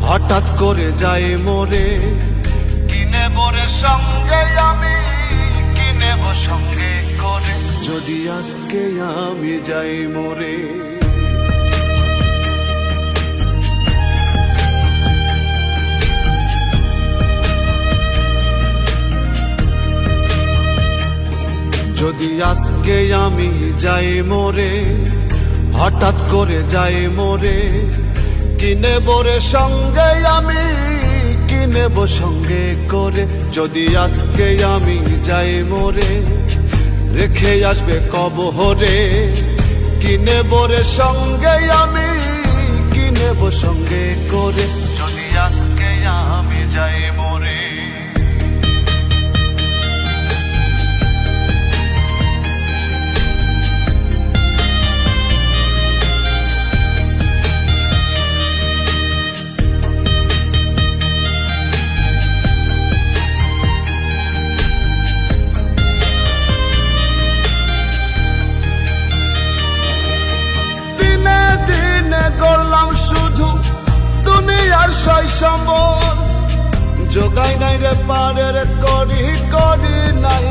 হঠাৎ করে যাই মোরে, কিনে বরে সঙ্গে আমি, কিনেব সঙ্গে করে, যদি আজকে আমি যাই মোরে। যদি আজকে আমি যাই মোরে, হঠাৎ করে যাই মোরে, কিনে বরে সঙ্গে আমি, কিনেব সঙ্গে করে, যদি আজকে আমি যাই মোরে, রেখে আসবে কবরে, কিনে বরে সঙ্গে আমি, কিনেব সঙ্গে করে, যদি আজকে আমি যাই মোরে। করলাম শুধু দুনিয়ার সয় সম্বল, যোগাই নাই রে পারের করি, করি নাই